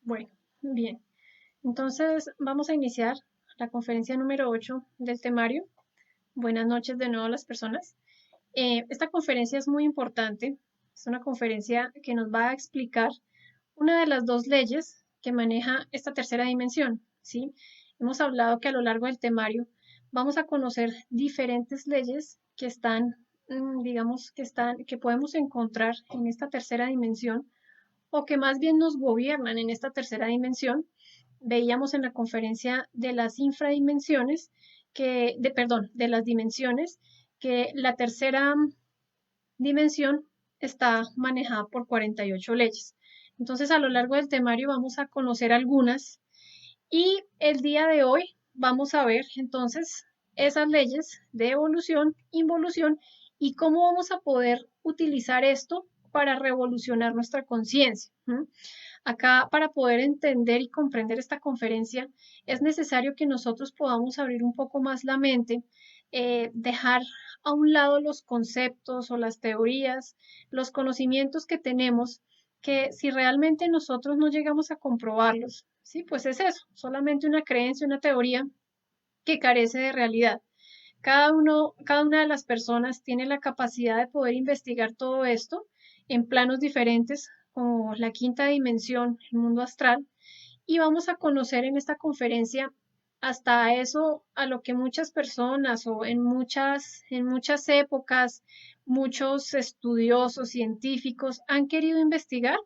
Bueno, bien. Entonces vamos a iniciar la conferencia número 8 del temario. Buenas noches de nuevo a las personas. Esta conferencia es muy importante. Es una conferencia que nos va a explicar una de las dos leyes que maneja esta tercera dimensión, ¿sí? Hemos hablado que a lo largo del temario vamos a conocer diferentes leyes que están, digamos, que podemos encontrar en esta tercera dimensión o que más bien nos gobiernan en esta tercera dimensión. Veíamos en la conferencia de las infradimensiones, perdón, de las dimensiones, que la tercera dimensión está manejada por 48 leyes. Entonces, a lo largo del temario vamos a conocer algunas y el día de hoy vamos a ver entonces esas leyes de evolución, involución y cómo vamos a poder utilizar esto para revolucionar nuestra conciencia. Acá, para poder entender y comprender esta conferencia, es necesario que nosotros podamos abrir un poco más la mente, dejar a un lado los conceptos o las teorías, los conocimientos que tenemos, que si realmente nosotros no llegamos a comprobarlos, sí, pues es eso, solamente una creencia, una teoría que carece de realidad. Cada una de las personas tiene la capacidad de poder investigar todo esto en planos diferentes, como la quinta dimensión, el mundo astral, y vamos a conocer en esta conferencia hasta eso a lo que muchas personas o en muchas épocas, muchos estudiosos científicos han querido investigar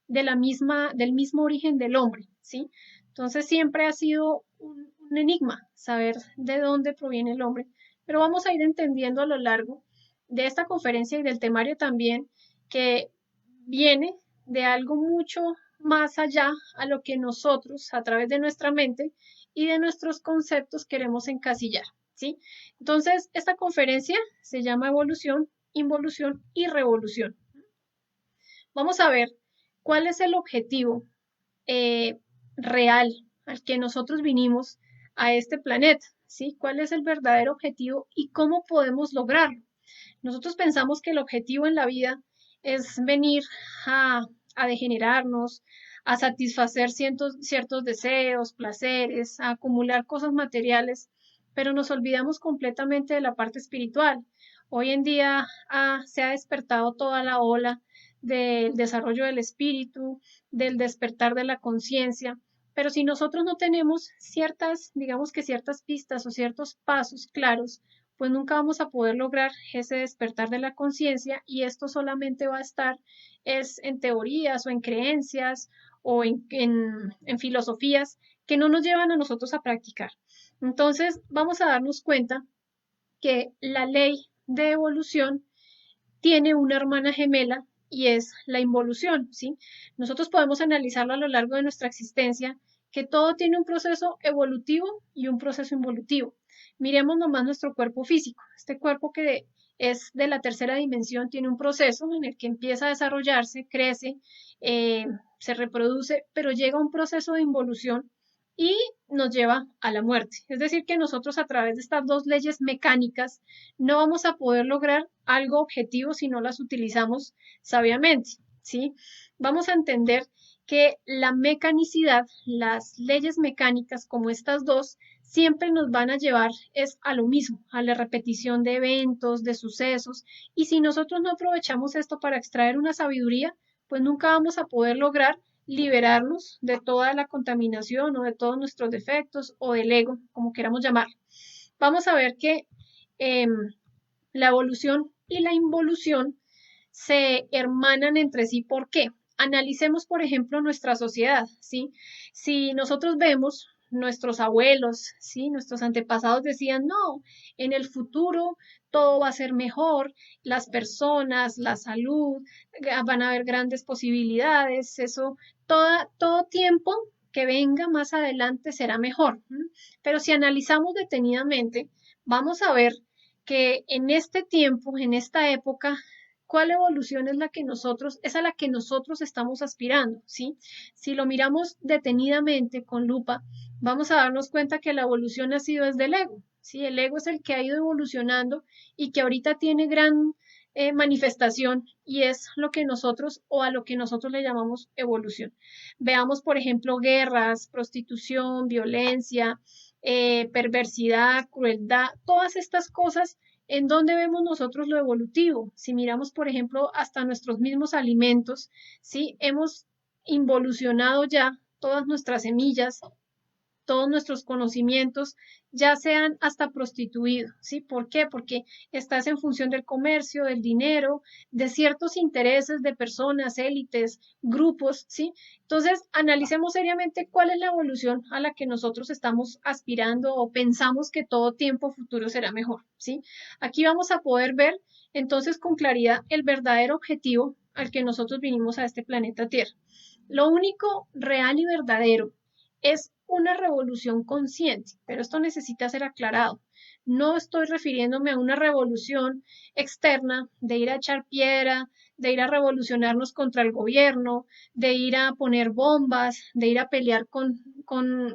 del mismo origen del hombre, ¿sí? Entonces siempre ha sido un enigma saber de dónde proviene el hombre, pero vamos a ir entendiendo a lo largo de esta conferencia y del temario también que viene de algo mucho más allá a lo que nosotros, a través de nuestra mente y de nuestros conceptos, queremos encasillar, ¿sí? Entonces, esta conferencia se llama Evolución, Involución y Revolución. Vamos a ver cuál es el objetivo eh, real al que nosotros vinimos a este planeta, ¿sí? ¿Cuál es el verdadero objetivo y cómo podemos lograrlo? Nosotros pensamos que el objetivo en la vida es venir a, a degenerarnos, a satisfacer ciertos deseos, placeres, a acumular cosas materiales, pero nos olvidamos completamente de la parte espiritual. Hoy en día se ha despertado toda la ola del desarrollo del espíritu, del despertar de la conciencia, pero si nosotros no tenemos ciertas, digamos que ciertas pistas o ciertos pasos claros, pues nunca vamos a poder lograr ese despertar de la conciencia y esto solamente va a estar es en teorías o en creencias o en filosofías que no nos llevan a nosotros a practicar. Entonces vamos a darnos cuenta que la ley de evolución tiene una hermana gemela y es la involución, ¿sí? Nosotros podemos analizarlo a lo largo de nuestra existencia, que todo tiene un proceso evolutivo y un proceso involutivo. Miremos nomás nuestro cuerpo físico. Este cuerpo que es de la tercera dimensión tiene un proceso en el que empieza a desarrollarse, crece, eh, se reproduce, pero llega a un proceso de involución y nos lleva a la muerte. Es decir, que nosotros a través de estas dos leyes mecánicas no vamos a poder lograr algo objetivo si no las utilizamos sabiamente, ¿sí? Vamos a entender que la mecanicidad, las leyes mecánicas como estas dos, siempre nos van a llevar es a lo mismo, a la repetición de eventos, de sucesos, y si nosotros no aprovechamos esto para extraer una sabiduría, pues nunca vamos a poder lograr liberarnos de toda la contaminación o de todos nuestros defectos o del ego, como queramos llamarlo. Vamos a ver que eh, la evolución y la involución se hermanan entre sí. ¿Por qué? Analicemos, por ejemplo, nuestra sociedad, ¿sí? Si nosotros vemos nuestros abuelos, ¿sí? Nuestros antepasados decían, no, en el futuro todo va a ser mejor, las personas, la salud, van a haber grandes posibilidades, eso, todo tiempo que venga más adelante será mejor. Pero si analizamos detenidamente, vamos a ver que en este tiempo, en esta época, ¿cuál evolución es la que es a la que nosotros estamos aspirando? ¿Sí? Si lo miramos detenidamente con lupa, vamos a darnos cuenta que la evolución ha sido desde el ego. ¿Sí? El ego es el que ha ido evolucionando y que ahorita tiene manifestación y es lo que nosotros o a lo que nosotros le llamamos evolución. Veamos, por ejemplo, guerras, prostitución, violencia, perversidad, crueldad, todas estas cosas. ¿En dónde vemos nosotros lo evolutivo? Si miramos, por ejemplo, hasta nuestros mismos alimentos, ¿sí? Hemos involucionado ya todas nuestras semillas, todos nuestros conocimientos ya sean hasta prostituidos, ¿sí? ¿Por qué? Porque estás en función del comercio, del dinero, de ciertos intereses de personas, élites, grupos, ¿sí? Entonces, analicemos seriamente cuál es la evolución a la que nosotros estamos aspirando o pensamos que todo tiempo futuro será mejor, ¿sí? Aquí vamos a poder ver entonces con claridad el verdadero objetivo al que nosotros vinimos a este planeta Tierra. Lo único real y verdadero es una revolución consciente, pero esto necesita ser aclarado. No estoy refiriéndome a una revolución externa de ir a echar piedra, de ir a revolucionarnos contra el gobierno, de ir a poner bombas, de ir a pelear con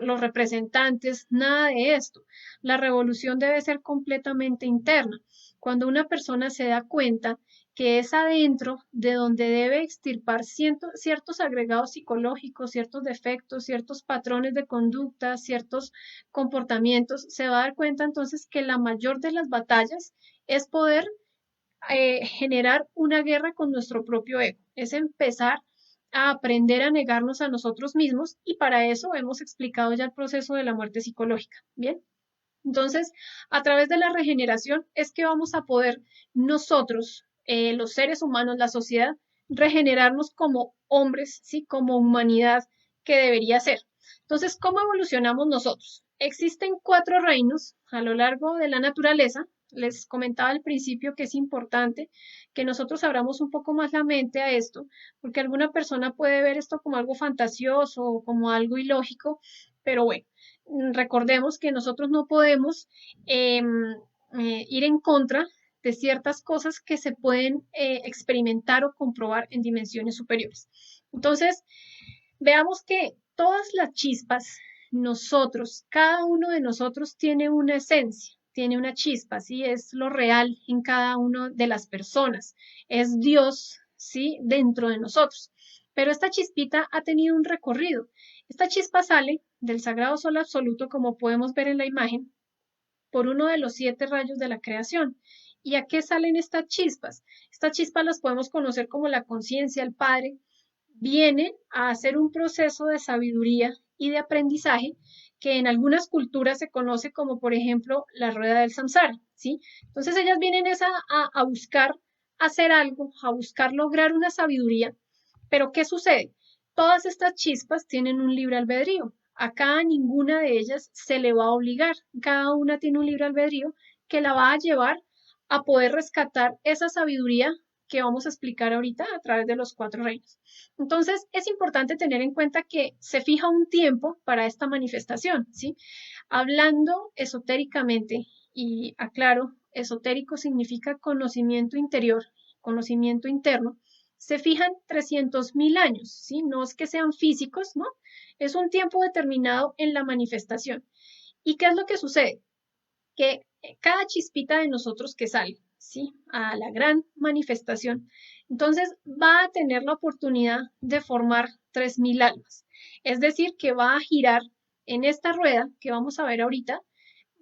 los representantes, nada de esto. La revolución debe ser completamente interna. Cuando una persona se da cuenta que es adentro de donde debe extirpar ciertos agregados psicológicos, ciertos defectos, ciertos patrones de conducta, ciertos comportamientos, se va a dar cuenta entonces que la mayor de las batallas es poder generar una guerra con nuestro propio ego, es empezar a aprender a negarnos a nosotros mismos y para eso hemos explicado ya el proceso de la muerte psicológica. Bien. Entonces, a través de la regeneración es que vamos a poder nosotros, los seres humanos, la sociedad, regenerarnos como hombres, ¿sí? Como humanidad que debería ser. Entonces, ¿cómo evolucionamos nosotros? Existen 4 reinos a lo largo de la naturaleza. Les comentaba al principio que es importante que nosotros abramos un poco más la mente a esto, porque alguna persona puede ver esto como algo fantasioso o como algo ilógico, pero bueno, recordemos que nosotros no podemos ir en contra de ciertas cosas que se pueden experimentar o comprobar en dimensiones superiores. Entonces, veamos que todas las chispas, nosotros, cada uno de nosotros tiene una esencia, tiene una chispa, ¿sí? Es lo real en cada una de las personas, es Dios, ¿sí? Dentro de nosotros. Pero esta chispita ha tenido un recorrido. Esta chispa sale del sagrado sol absoluto, como podemos ver en la imagen, por uno de los 7 rayos de la creación. ¿Y a qué salen estas chispas? Estas chispas las podemos conocer como la conciencia, el Padre. Vienen a hacer un proceso de sabiduría y de aprendizaje que en algunas culturas se conoce como, por ejemplo, la rueda del samsara, ¿sí? Entonces ellas vienen a buscar hacer algo, a buscar lograr una sabiduría, pero ¿qué sucede? Todas estas chispas tienen un libre albedrío. Acá a ninguna de ellas se le va a obligar. Cada una tiene un libre albedrío que la va a llevar a poder rescatar esa sabiduría que vamos a explicar ahorita a través de los 4 reinos. Entonces, es importante tener en cuenta que se fija un tiempo para esta manifestación, ¿sí? Hablando esotéricamente, y aclaro, esotérico significa conocimiento interior, conocimiento interno, se fijan 300.000 años, ¿sí? No es que sean físicos, ¿no? Es un tiempo determinado en la manifestación. ¿Y qué es lo que sucede? Que cada chispita de nosotros que sale, ¿sí? A la gran manifestación, entonces va a tener la oportunidad de formar 3.000 almas. Es decir, que va a girar en esta rueda que vamos a ver ahorita,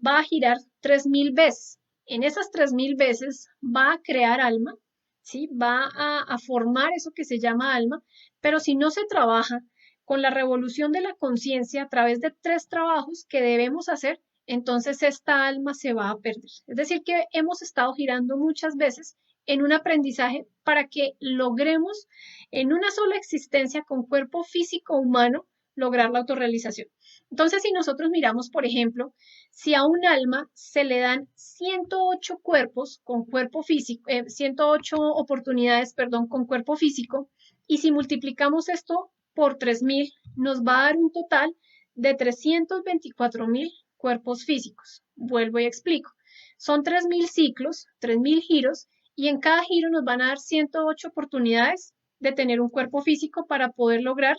va a girar 3.000 veces. En esas 3.000 veces va a crear alma, ¿sí? Va a formar eso que se llama alma, pero si no se trabaja con la revolución de la conciencia a través de 3 trabajos que debemos hacer, entonces esta alma se va a perder. Es decir, que hemos estado girando muchas veces en un aprendizaje para que logremos en una sola existencia con cuerpo físico humano lograr la autorrealización. Entonces, si nosotros miramos, por ejemplo, si a un alma se le dan 108 cuerpos con cuerpo físico, 108 oportunidades, perdón, con cuerpo físico, y si multiplicamos esto por 3.000, nos va a dar un total de 324.000 cuerpos físicos. Vuelvo y explico. Son 3.000 ciclos, 3.000 giros, y en cada giro nos van a dar 108 oportunidades de tener un cuerpo físico para poder lograr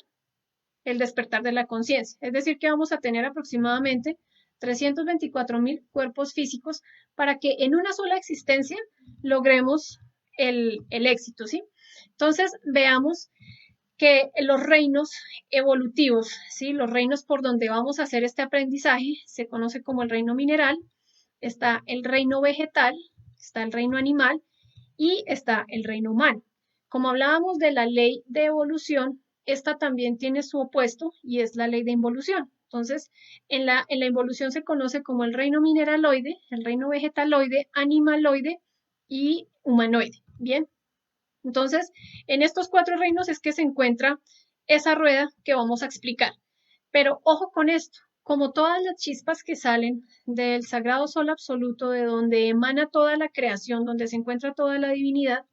el despertar de la conciencia. Es decir, que vamos a tener aproximadamente 324.000 cuerpos físicos para que en una sola existencia logremos el éxito, ¿sí? Entonces, veamos que los reinos evolutivos, ¿sí? Los reinos por donde vamos a hacer este aprendizaje se conoce como el reino mineral, está el reino vegetal, está el reino animal y está el reino humano. Como hablábamos de la ley de evolución, esta también tiene su opuesto y es la ley de involución. Entonces, en la involución se conoce como el reino mineraloide, el reino vegetaloide, animaloide y humanoide. Bien, entonces, en estos cuatro reinos es que se encuentra esa rueda que vamos a explicar. Pero ojo con esto, como todas las chispas que salen del sagrado sol absoluto, de donde emana toda la creación, donde se encuentra toda la divinidad,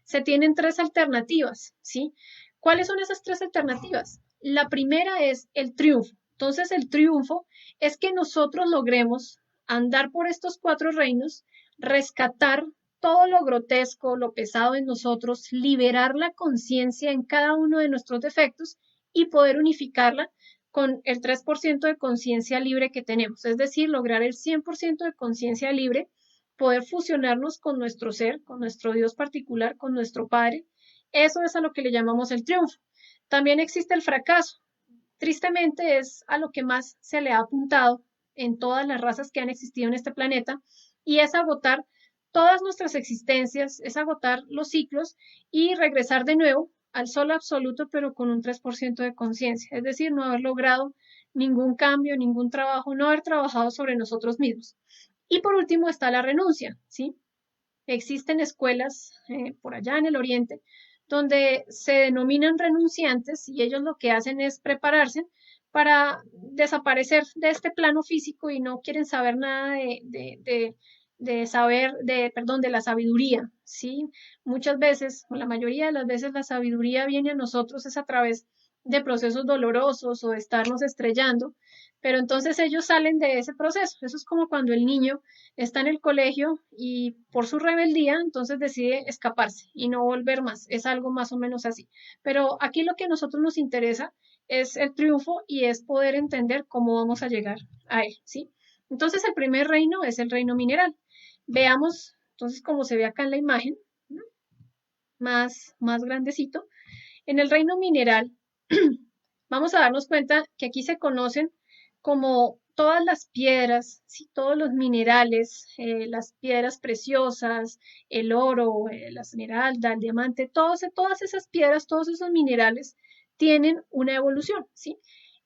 se tienen tres alternativas, ¿sí? ¿Cuáles son esas tres alternativas? La primera es el triunfo. Entonces, el triunfo es que nosotros logremos andar por estos cuatro reinos, rescatar todo lo grotesco, lo pesado en nosotros, liberar la conciencia en cada uno de nuestros defectos y poder unificarla con el 3% de conciencia libre que tenemos, es decir, lograr el 100% de conciencia libre, poder fusionarnos con nuestro ser, con nuestro Dios particular, con nuestro Padre. Eso es a lo que le llamamos el triunfo. También existe el fracaso. Tristemente es a lo que más se le ha apuntado en todas las razas que han existido en este planeta y es agotar todas nuestras existencias, es agotar los ciclos y regresar de nuevo al sol absoluto, pero con un 3% de conciencia, es decir, no haber logrado ningún cambio, ningún trabajo, no haber trabajado sobre nosotros mismos. Y por último está la renuncia, ¿sí? Existen escuelas por allá en el oriente donde se denominan renunciantes y ellos lo que hacen es prepararse para desaparecer de este plano físico y no quieren saber nada de saber, perdón, de la sabiduría, ¿sí? Muchas veces, o la mayoría de las veces, la sabiduría viene a nosotros es a través de procesos dolorosos o de estarnos estrellando, pero entonces ellos salen de ese proceso. Eso es como cuando el niño está en el colegio y por su rebeldía, entonces decide escaparse y no volver más. Es algo más o menos así. Pero aquí lo que a nosotros nos interesa es el triunfo y es poder entender cómo vamos a llegar a él, ¿sí? Entonces el primer reino es el reino mineral. Veamos, entonces, como se ve acá en la imagen, ¿no? Más grandecito. En el reino mineral, vamos a darnos cuenta que aquí se conocen como todas las piedras, ¿sí? Todos los minerales, las piedras preciosas, el oro, la esmeralda, el diamante, todas esas piedras, todos esos minerales tienen una evolución, ¿sí?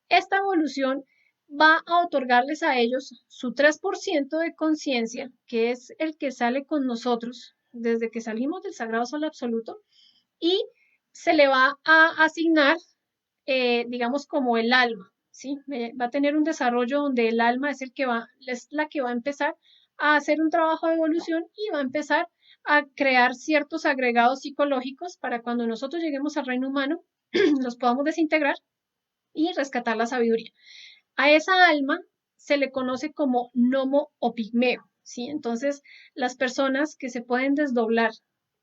Esta evolución va a otorgarles a ellos su 3% de conciencia, que es el que sale con nosotros desde que salimos del Sagrado Sol Absoluto, y se le va a asignar, digamos, como el alma, ¿sí? Va a tener un desarrollo donde el alma es es la que va a empezar a hacer un trabajo de evolución y va a empezar a crear ciertos agregados psicológicos para cuando nosotros lleguemos al reino humano, los podamos desintegrar y rescatar la sabiduría. A esa alma se le conoce como gnomo o pigmeo, ¿sí? Entonces, las personas que se pueden desdoblar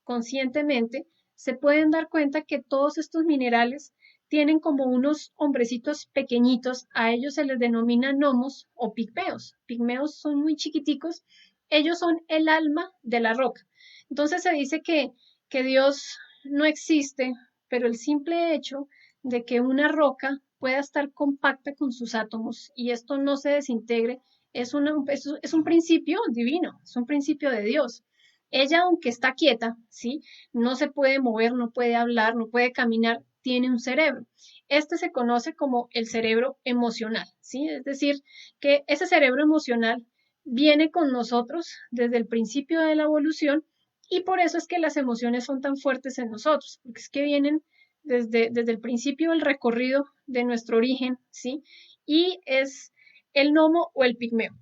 conscientemente se pueden dar cuenta que todos estos minerales tienen como unos hombrecitos pequeñitos, a ellos se les denomina gnomos o pigmeos. Pigmeos son muy chiquiticos, ellos son el alma de la roca. Entonces se dice que Dios no existe, pero el simple hecho de que una roca pueda estar compacta con sus átomos y esto no se desintegre es un principio divino, es un principio de Dios. Ella, aunque está quieta, ¿sí? No se puede mover, no puede hablar, no puede caminar, tiene un cerebro. Este se conoce como el cerebro emocional, ¿sí? Es decir, que ese cerebro emocional viene con nosotros desde el principio de la evolución y por eso es que las emociones son tan fuertes en nosotros, porque es que vienen desde el principio del recorrido de nuestro origen, ¿sí? Y es el gnomo o el pigmeo.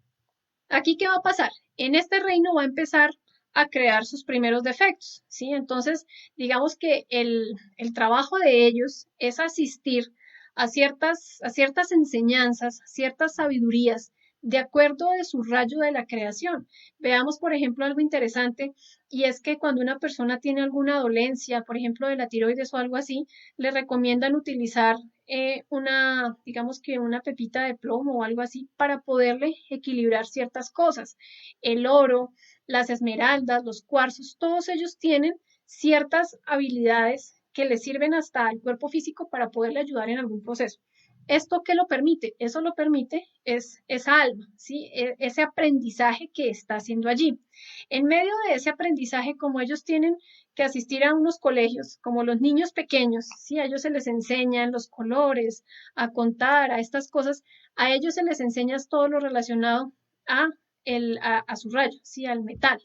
Aquí, ¿qué va a pasar? En este reino va a empezar a crear sus primeros defectos, ¿sí? Entonces, digamos que el trabajo de ellos es asistir a ciertas enseñanzas, ciertas sabidurías, de acuerdo de su rayo de la creación. Veamos, por ejemplo, algo interesante, y es que cuando una persona tiene alguna dolencia, por ejemplo, de la tiroides o algo así, le recomiendan utilizar digamos que una pepita de plomo o algo así para poderle equilibrar ciertas cosas. El oro, las esmeraldas, los cuarzos, todos ellos tienen ciertas habilidades que le sirven hasta al cuerpo físico para poderle ayudar en algún proceso. ¿Esto qué lo permite? Eso lo permite es esa alma, ¿sí? Ese aprendizaje que está haciendo allí. En medio de ese aprendizaje, como ellos tienen que asistir a unos colegios, como los niños pequeños, ¿sí? A ellos se les enseñan los colores, a contar, a estas cosas, a ellos se les enseña todo lo relacionado a, a su rayo, ¿sí? Al metal.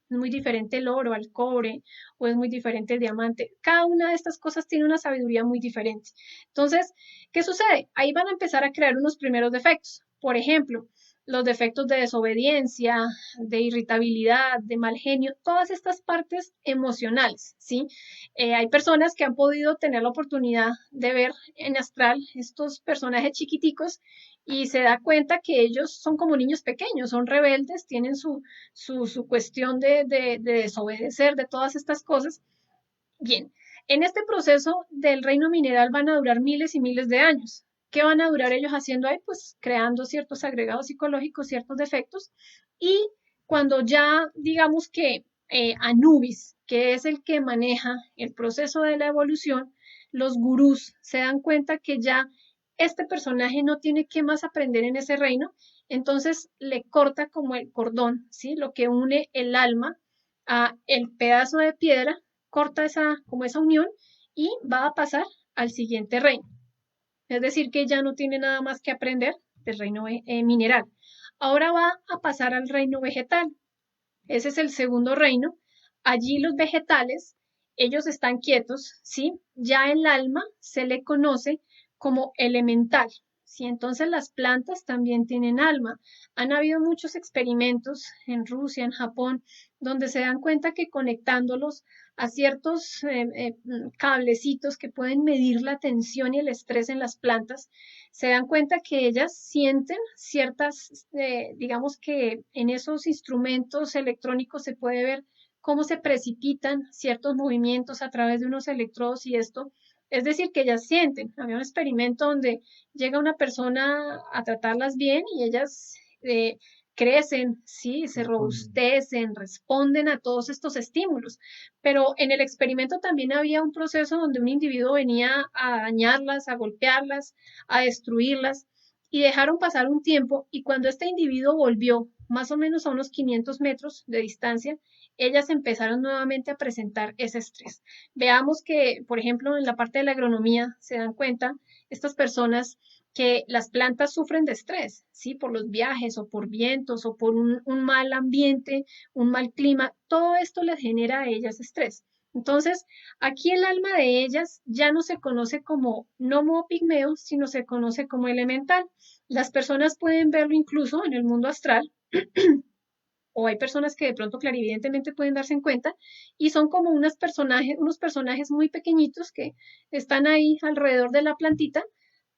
Es muy diferente el oro al cobre o es muy diferente el diamante. Cada una de estas cosas tiene una sabiduría muy diferente. Entonces, ¿qué sucede? Ahí van a empezar a crear unos primeros defectos. Por ejemplo, los defectos de desobediencia, de irritabilidad, de mal genio, todas estas partes emocionales, ¿sí? Hay personas que han podido tener la oportunidad de ver en astral estos personajes chiquiticos y se da cuenta que ellos son como niños pequeños, son rebeldes, tienen su cuestión de desobedecer, de todas estas cosas. Bien, en este proceso del reino mineral van a durar miles y miles de años. ¿Qué van a durar ellos haciendo ahí? Pues creando ciertos agregados psicológicos, ciertos defectos. Y cuando ya digamos que Anubis, que es el que maneja el proceso de la evolución, los gurús se dan cuenta que ya este personaje no tiene qué más aprender en ese reino, entonces le corta como el cordón, ¿sí? Lo que une el alma a el pedazo de piedra, corta como esa unión y va a pasar al siguiente reino. Es decir, que ya no tiene nada más que aprender del reino mineral. Ahora va a pasar al reino vegetal. Ese es el segundo reino. Allí los vegetales, ellos están quietos, ¿sí? Ya el alma se le conoce como elemental, ¿sí? Entonces las plantas también tienen alma. Han habido muchos experimentos en Rusia, en Japón, donde se dan cuenta que conectándolos a ciertos cablecitos que pueden medir la tensión y el estrés en las plantas, se dan cuenta que ellas sienten ciertas, digamos que en esos instrumentos electrónicos se puede ver cómo se precipitan ciertos movimientos a través de unos electrodos y esto, es decir, que ellas sienten. Había un experimento donde llega una persona a tratarlas bien y ellas crecen, sí, se robustecen, responden a todos estos estímulos. Pero en el experimento también había un proceso donde un individuo venía a dañarlas, a golpearlas, a destruirlas y dejaron pasar un tiempo y cuando este individuo volvió más o menos a unos 500 metros de distancia, ellas empezaron nuevamente a presentar ese estrés. Veamos que, por ejemplo, en la parte de la agronomía se dan cuenta estas personas que las plantas sufren de estrés, ¿sí? Por los viajes o por vientos o por un mal ambiente, un mal clima, todo esto les genera a ellas estrés. Entonces, aquí el alma de ellas ya no se conoce como Nomo Pigmeo, sino se conoce como elemental. Las personas pueden verlo incluso en el mundo astral, o hay personas que de pronto clarividentemente pueden darse en cuenta, y son como unos personajes muy pequeñitos que están ahí alrededor de la plantita,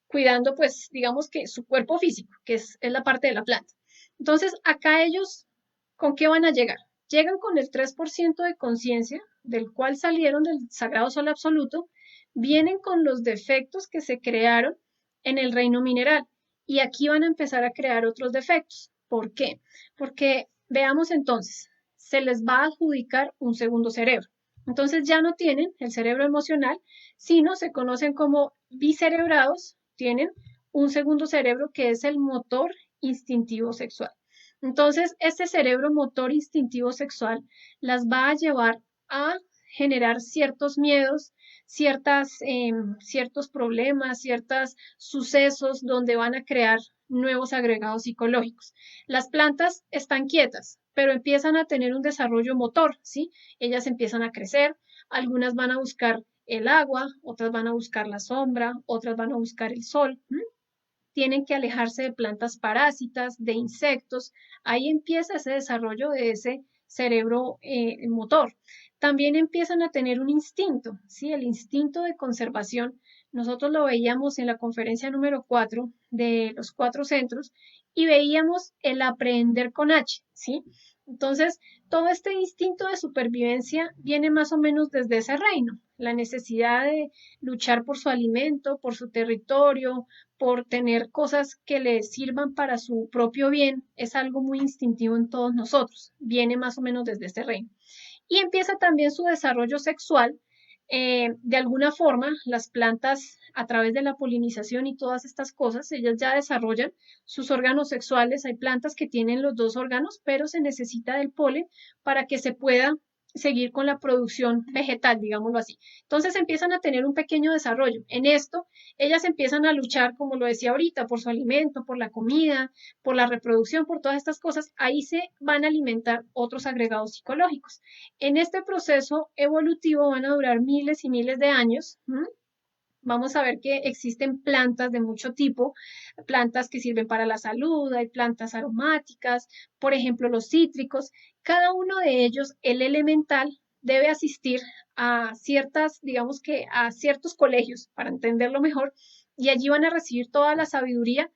cuidando, pues, digamos que su cuerpo físico, que es la parte de la planta. Entonces, acá ellos, ¿con qué van a llegar? Llegan con el 3% de conciencia, del cual salieron del sagrado sol absoluto, vienen con los defectos que se crearon en el reino mineral. Y aquí van a empezar a crear otros defectos. ¿Por qué? Porque veamos entonces, se les va a adjudicar un segundo cerebro. Entonces ya no tienen el cerebro emocional, sino se conocen como bicerebrados, tienen un segundo cerebro que es el motor instintivo sexual. Entonces, este cerebro motor instintivo sexual las va a llevar a generar ciertos miedos, ciertos problemas, ciertos sucesos donde van a crear nuevos agregados psicológicos. Las plantas están quietas, pero empiezan a tener un desarrollo motor, ¿sí? Ellas empiezan a crecer, algunas van a buscar el agua, otras van a buscar la sombra, otras van a buscar el sol. Tienen que alejarse de plantas parásitas, de insectos. Ahí empieza ese desarrollo de ese cerebro motor. También empiezan a tener un instinto, ¿sí? El instinto de conservación. Nosotros lo veíamos en la conferencia número 4 de los 4 centros y veíamos el aprender con H, ¿sí? Entonces, todo este instinto de supervivencia viene más o menos desde ese reino, la necesidad de luchar por su alimento, por su territorio, por tener cosas que le sirvan para su propio bien, es algo muy instintivo en todos nosotros, viene más o menos desde este reino. y empieza también su desarrollo sexual. De alguna forma, las plantas, a través de la polinización y todas estas cosas, ellas ya desarrollan sus órganos sexuales. Hay plantas que tienen los dos órganos, pero se necesita del polen para que se pueda seguir con la producción vegetal, digámoslo así. Entonces empiezan a tener un pequeño desarrollo. En esto, ellas empiezan a luchar, como lo decía ahorita, por su alimento, por la comida, por la reproducción, por todas estas cosas. Ahí se van a alimentar otros agregados psicológicos. En este proceso evolutivo van a durar miles y miles de años. Vamos a ver que existen plantas de mucho tipo, plantas que sirven para la salud, hay plantas aromáticas, por ejemplo, los cítricos. Cada uno de ellos, el elemental, debe asistir a ciertas, digamos que a ciertos colegios, para entenderlo mejor, y allí van a recibir toda la sabiduría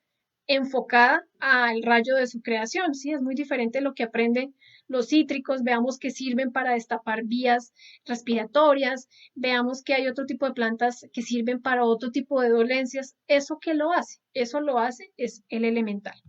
enfocada al rayo de su creación, ¿sí? Es muy diferente lo que aprenden los cítricos. Veamos que sirven para destapar vías respiratorias, veamos que hay otro tipo de plantas que sirven para otro tipo de dolencias. ¿Eso qué lo hace? Eso lo hace es el elemental.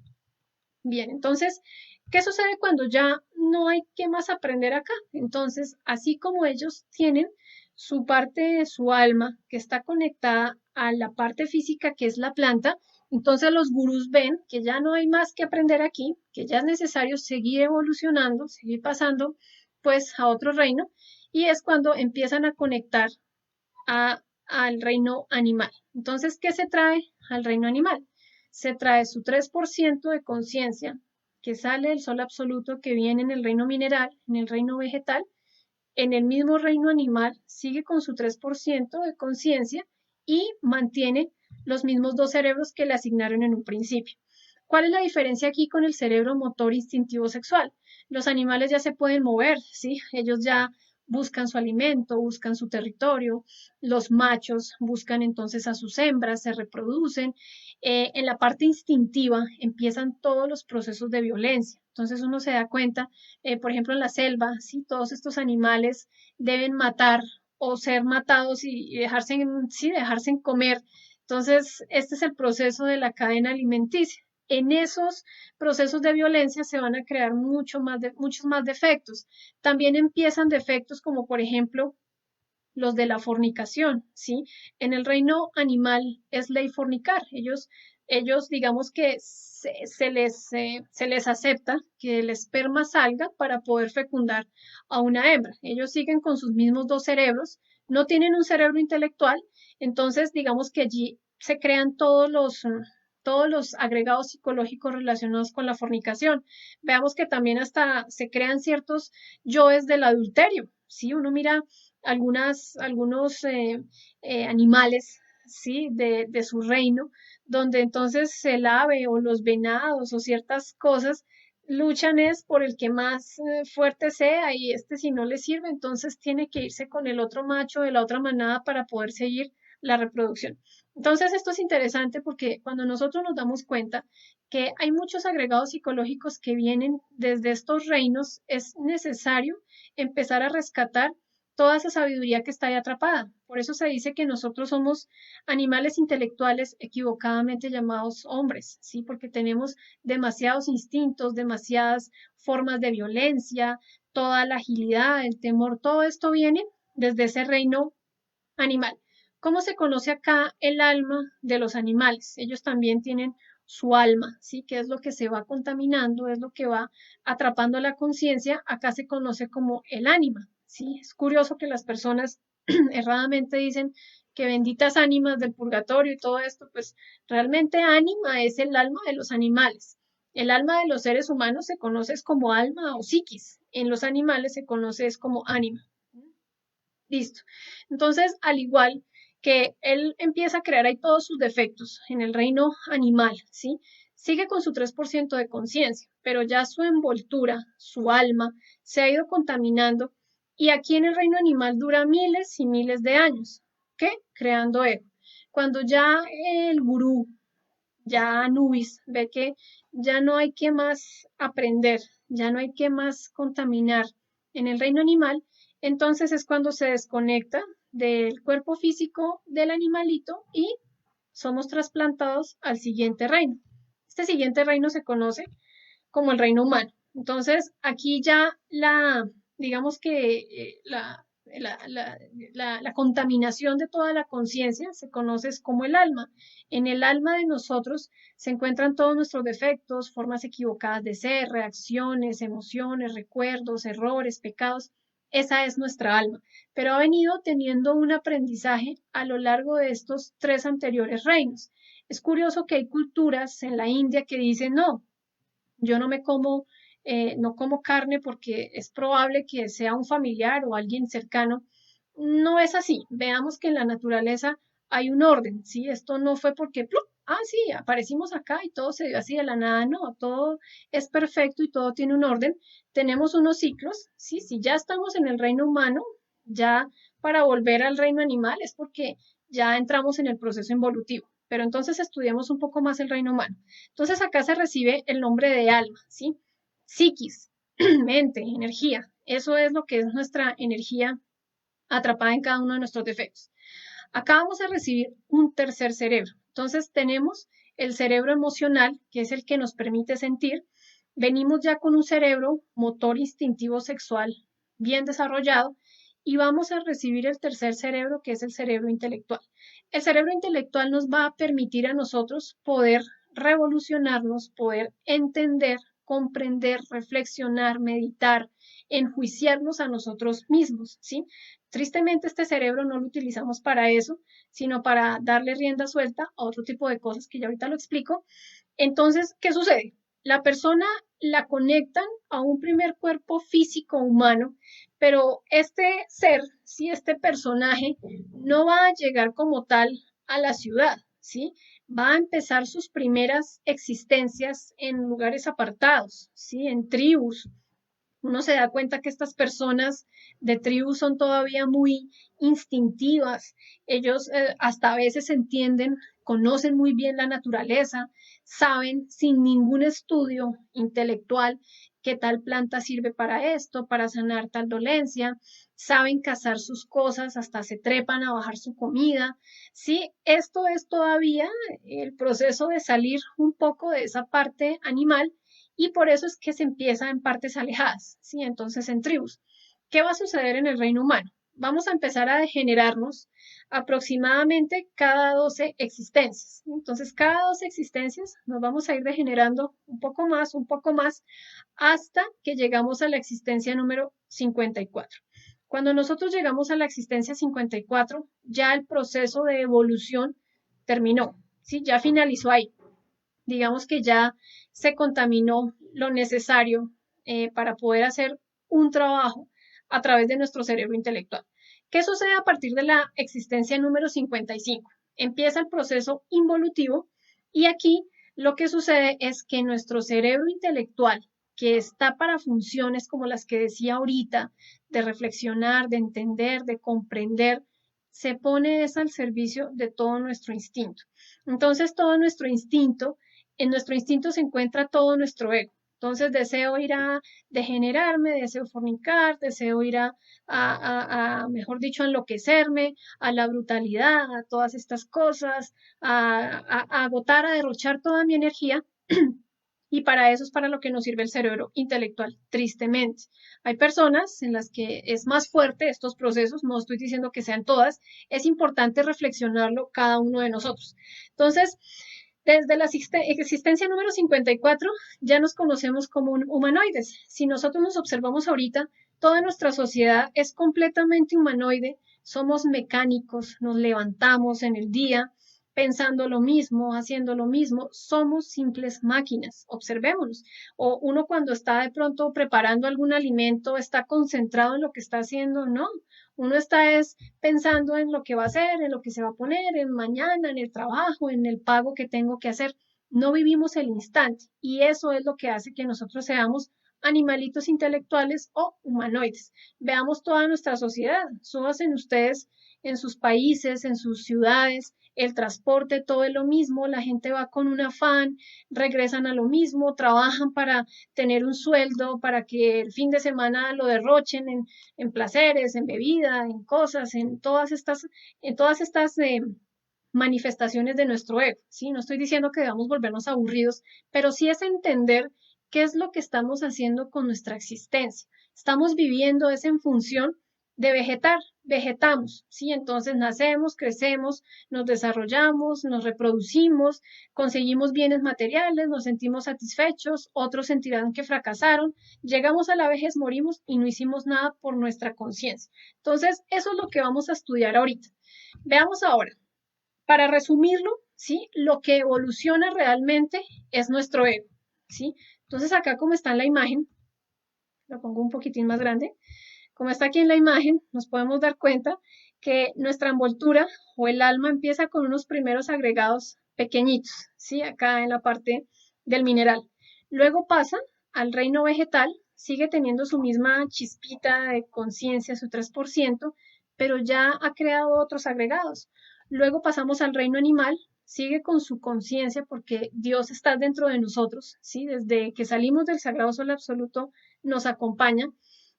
Bien, entonces, ¿qué sucede cuando ya no hay qué más aprender acá? Entonces, así como ellos tienen su parte de su alma que está conectada a la parte física que es la planta, entonces los gurús ven que ya no hay más que aprender aquí, que ya es necesario seguir evolucionando, seguir pasando pues a otro reino, y es cuando empiezan a conectar al reino animal. Entonces, ¿qué se trae al reino animal? Se trae su 3% de conciencia, que sale del sol absoluto, que viene en el reino mineral, en el reino vegetal. En el mismo reino animal sigue con su 3% de conciencia y mantiene los mismos dos cerebros que le asignaron en un principio. ¿Cuál es la diferencia aquí con el cerebro motor instintivo sexual? Los animales ya se pueden mover, ¿sí? Ellos ya buscan su alimento, buscan su territorio, los machos buscan entonces a sus hembras, se reproducen. En la parte instintiva empiezan todos los procesos de violencia. Entonces uno se da cuenta, por ejemplo, en la selva, ¿sí? Todos estos animales deben matar o ser matados y dejarse, sí, dejarse comer. Entonces, este es el proceso de la cadena alimenticia. En esos procesos de violencia se van a crear muchos más defectos. También empiezan defectos como, por ejemplo, los de la fornicación, ¿sí? En el reino animal es ley fornicar. Ellos digamos que se les acepta que el esperma salga para poder fecundar a una hembra. Ellos siguen con sus mismos dos cerebros, no tienen un cerebro intelectual, entonces digamos que allí se crean todos los agregados psicológicos relacionados con la fornicación. Veamos que también hasta se crean ciertos yoes del adulterio, ¿sí? Uno mira algunos animales, ¿sí? De su reino, donde entonces el ave o los venados o ciertas cosas luchan es por el que más fuerte sea, y este si no le sirve, entonces tiene que irse con el otro macho de la otra manada para poder seguir la reproducción. Entonces esto es interesante porque cuando nosotros nos damos cuenta que hay muchos agregados psicológicos que vienen desde estos reinos, es necesario empezar a rescatar toda esa sabiduría que está ahí atrapada. Por eso se dice que nosotros somos animales intelectuales equivocadamente llamados hombres, ¿sí? Porque tenemos demasiados instintos, demasiadas formas de violencia, toda la agilidad, el temor, todo esto viene desde ese reino animal. ¿Cómo se conoce acá el alma de los animales? Ellos también tienen su alma, ¿sí? Que es lo que se va contaminando, es lo que va atrapando la conciencia. Acá se conoce como el ánima, ¿sí? Es curioso que las personas erradamente dicen que benditas ánimas del purgatorio y todo esto, pues realmente ánima es el alma de los animales. El alma de los seres humanos se conoce como alma o psiquis, en los animales se conoce como ánima. Listo. Entonces, al igual que él empieza a crear ahí todos sus defectos en el reino animal, ¿sí? Sigue con su 3% de conciencia, pero ya su envoltura, su alma, se ha ido contaminando, y aquí en el reino animal dura miles y miles de años. ¿Qué? Creando ego. Cuando ya el gurú, ya Anubis, ve que ya no hay que más aprender, ya no hay que más contaminar en el reino animal, entonces es cuando se desconecta del cuerpo físico del animalito y somos trasplantados al siguiente reino. Este siguiente reino se conoce como el reino humano. Entonces, aquí ya digamos que la contaminación de toda la conciencia se conoce como el alma. En el alma de nosotros se encuentran todos nuestros defectos, formas equivocadas de ser, reacciones, emociones, recuerdos, errores, pecados. Esa es nuestra alma, pero ha venido teniendo un aprendizaje a lo largo de estos tres anteriores reinos. Es curioso que hay culturas en la India que dicen, no, yo no me como, no como carne porque es probable que sea un familiar o alguien cercano. No es así. Veamos que en la naturaleza hay un orden, ¿sí? Esto no fue porque, ¡plup! Ah, sí, aparecimos acá y todo se dio así de la nada, no, todo es perfecto y todo tiene un orden. Tenemos unos ciclos, ¿sí? Si ya estamos en el reino humano, ya para volver al reino animal es porque ya entramos en el proceso involutivo. Pero entonces estudiamos un poco más el reino humano. Entonces acá se recibe el nombre de alma, ¿sí? Psiquis, mente, energía. Eso es lo que es nuestra energía atrapada en cada uno de nuestros defectos. Acá vamos a recibir un tercer cerebro. Entonces tenemos el cerebro emocional, que es el que nos permite sentir. Venimos ya con un cerebro motor instintivo sexual bien desarrollado y vamos a recibir el tercer cerebro, que es el cerebro intelectual. El cerebro intelectual nos va a permitir a nosotros poder revolucionarnos, poder entender, comprender, reflexionar, meditar, enjuiciarnos a nosotros mismos, ¿sí? Tristemente este cerebro no lo utilizamos para eso, sino para darle rienda suelta a otro tipo de cosas que ya ahorita lo explico. Entonces, ¿qué sucede? La persona la conectan a un primer cuerpo físico humano, pero este ser, ¿sí? Este personaje no va a llegar como tal a la ciudad, ¿sí? Va a empezar sus primeras existencias en lugares apartados, ¿sí? En tribus, uno se da cuenta que estas personas de tribu son todavía muy instintivas. Ellos hasta a veces entienden, conocen muy bien la naturaleza, saben sin ningún estudio intelectual qué tal planta sirve para esto, para sanar tal dolencia, saben cazar sus cosas, hasta se trepan a bajar su comida. Sí, esto es todavía el proceso de salir un poco de esa parte animal y por eso es que se empieza en partes alejadas, ¿sí? Entonces en tribus. ¿Qué va a suceder en el reino humano? Vamos a empezar a degenerarnos aproximadamente cada 12 existencias. Entonces, cada 12 existencias nos vamos a ir degenerando un poco más, hasta que llegamos a la existencia número 54. Cuando nosotros llegamos a la existencia 54, ya el proceso de evolución terminó, ¿sí? Ya finalizó ahí. Digamos que ya se contaminó lo necesario para poder hacer un trabajo a través de nuestro cerebro intelectual. ¿Qué sucede a partir de la existencia número 55? Empieza el proceso involutivo y aquí lo que sucede es que nuestro cerebro intelectual, que está para funciones como las que decía ahorita, de reflexionar, de entender, de comprender, se pone es al servicio de todo nuestro instinto. Entonces, todo nuestro instinto en nuestro instinto se encuentra todo nuestro ego. Entonces deseo ir a degenerarme, deseo fornicar, deseo ir mejor dicho, a enloquecerme, a la brutalidad, a todas estas cosas, a agotar, a derrochar toda mi energía. Y para eso es para lo que nos sirve el cerebro intelectual, tristemente. Hay personas en las que es más fuerte estos procesos, no estoy diciendo que sean todas, es importante reflexionarlo cada uno de nosotros. Entonces, desde la existencia número 54 ya nos conocemos como humanoides. Si nosotros nos observamos ahorita, toda nuestra sociedad es completamente humanoide, somos mecánicos, nos levantamos en el día pensando lo mismo, haciendo lo mismo, somos simples máquinas, observémonos. O uno cuando está de pronto preparando algún alimento, está concentrado en lo que está haciendo, no, uno está es pensando en lo que va a hacer, en lo que se va a poner, en mañana, en el trabajo, en el pago que tengo que hacer. No vivimos el instante y eso es lo que hace que nosotros seamos animalitos intelectuales o humanoides. Veamos toda nuestra sociedad, súbanse ustedes en sus países, en sus ciudades, el transporte, todo es lo mismo, la gente va con un afán, regresan a lo mismo, trabajan para tener un sueldo, para que el fin de semana lo derrochen en placeres, en bebida, en cosas, en todas estas manifestaciones de nuestro ego, ¿sí? No estoy diciendo que debamos volvernos aburridos, pero sí es entender qué es lo que estamos haciendo con nuestra existencia. Estamos viviendo es en función de vegetar, vegetamos, ¿sí? Entonces nacemos, crecemos, nos desarrollamos, nos reproducimos, conseguimos bienes materiales, nos sentimos satisfechos, otros sentirán que fracasaron, llegamos a la vejez, morimos y no hicimos nada por nuestra conciencia. Entonces, eso es lo que vamos a estudiar ahorita. Veamos ahora, para resumirlo, ¿sí? Lo que evoluciona realmente es nuestro ego, ¿sí? Entonces, acá como está en la imagen, lo pongo un poquitín más grande, como está aquí en la imagen, nos podemos dar cuenta que nuestra envoltura o el alma empieza con unos primeros agregados pequeñitos, ¿sí? Acá en la parte del mineral. Luego pasa al reino vegetal, sigue teniendo su misma chispita de conciencia, su 3%, pero ya ha creado otros agregados. Luego pasamos al reino animal, sigue con su conciencia porque Dios está dentro de nosotros, ¿sí? Desde que salimos del sagrado sol absoluto nos acompaña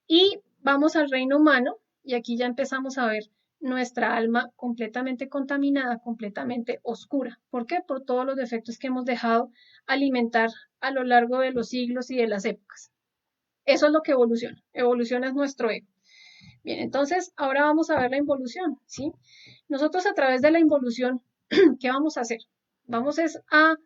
y vamos al reino humano y aquí ya empezamos a ver nuestra alma completamente contaminada, completamente oscura. ¿Por qué? Por todos los defectos que hemos dejado alimentar a lo largo de los siglos y de las épocas. Eso es lo que evoluciona. Evoluciona es nuestro ego. Bien, entonces ahora vamos a ver la involución, ¿sí? Nosotros a través de la involución, ¿qué vamos a hacer? Vamos a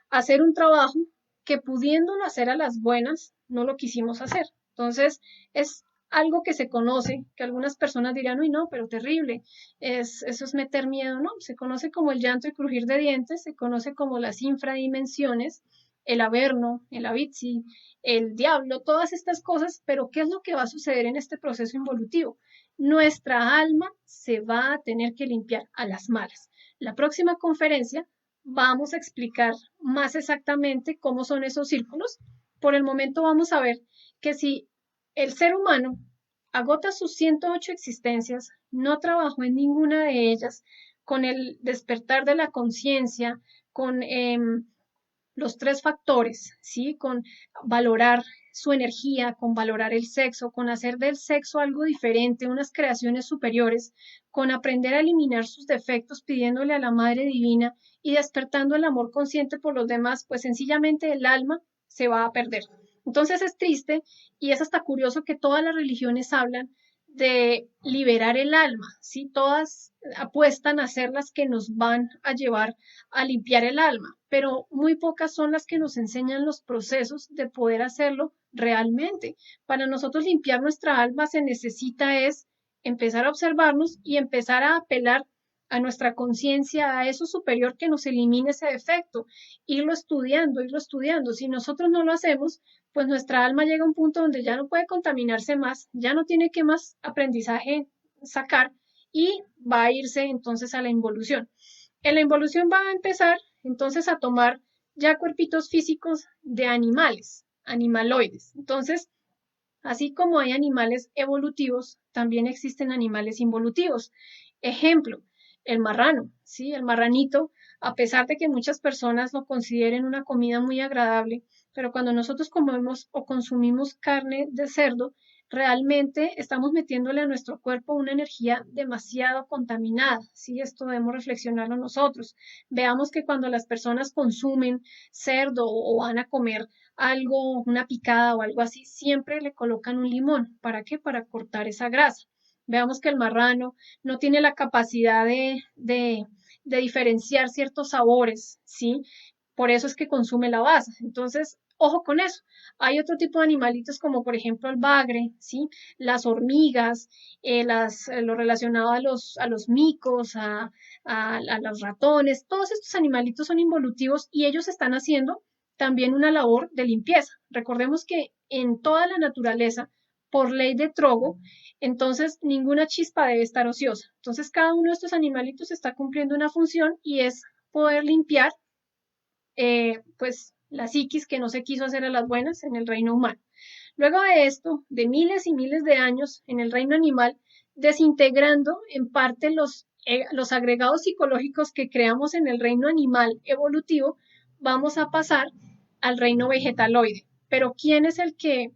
hacer un trabajo que pudiéndolo hacer a las buenas, no lo quisimos hacer. Entonces, es algo que se conoce, que algunas personas dirán, uy, no, pero terrible, eso es meter miedo, ¿no? Se conoce como el llanto y crujir de dientes, se conoce como las infradimensiones, el averno, el avitsi, el diablo, todas estas cosas, pero ¿qué es lo que va a suceder en este proceso involutivo? Nuestra alma se va a tener que limpiar a las malas. La próxima conferencia vamos a explicar más exactamente cómo son esos círculos. Por el momento vamos a ver que si el ser humano agota sus 108 existencias, no trabajó en ninguna de ellas, con el despertar de la conciencia, con los tres factores, ¿sí? Con valorar su energía, con valorar el sexo, con hacer del sexo algo diferente, unas creaciones superiores, con aprender a eliminar sus defectos pidiéndole a la Madre Divina y despertando el amor consciente por los demás, pues sencillamente el alma se va a perder. Entonces es triste y es hasta curioso que todas las religiones hablan de liberar el alma, ¿sí? Todas apuestan a ser las que nos van a llevar a limpiar el alma, pero muy pocas son las que nos enseñan los procesos de poder hacerlo realmente. Para nosotros limpiar nuestra alma se necesita es empezar a observarnos y empezar a apelar a nuestra conciencia, a eso superior que nos elimine ese defecto, irlo estudiando, irlo estudiando. Si nosotros no lo hacemos, pues nuestra alma llega a un punto donde ya no puede contaminarse más, ya no tiene que más aprendizaje sacar y va a irse entonces a la involución. En la involución va a empezar entonces a tomar ya cuerpitos físicos de animales, animaloides. Entonces, así como hay animales evolutivos, también existen animales involutivos. Ejemplo, el marrano, ¿sí? El marranito, a pesar de que muchas personas lo consideren una comida muy agradable, pero cuando nosotros comemos o consumimos carne de cerdo, realmente estamos metiéndole a nuestro cuerpo una energía demasiado contaminada, ¿sí? Esto debemos reflexionarlo nosotros. Veamos que cuando las personas consumen cerdo o van a comer algo, una picada o algo así, siempre le colocan un limón. ¿Para qué? Para cortar esa grasa. Veamos que el marrano no tiene la capacidad de diferenciar ciertos sabores, ¿sí? Por eso es que consume la basa. Entonces, ojo con eso. Hay otro tipo de animalitos como por ejemplo el bagre, ¿sí? Las hormigas, lo relacionado a los micos, a los ratones, todos estos animalitos son involutivos y ellos están haciendo también una labor de limpieza. Recordemos que en toda la naturaleza, por ley de Trogo, entonces ninguna chispa debe estar ociosa. Entonces cada uno de estos animalitos está cumpliendo una función y es poder limpiar pues la psiquis que no se quiso hacer a las buenas en el reino humano. Luego de esto, de miles y miles de años en el reino animal, desintegrando en parte los agregados psicológicos que creamos en el reino animal evolutivo, vamos a pasar al reino vegetaloide. Pero ¿quién es el que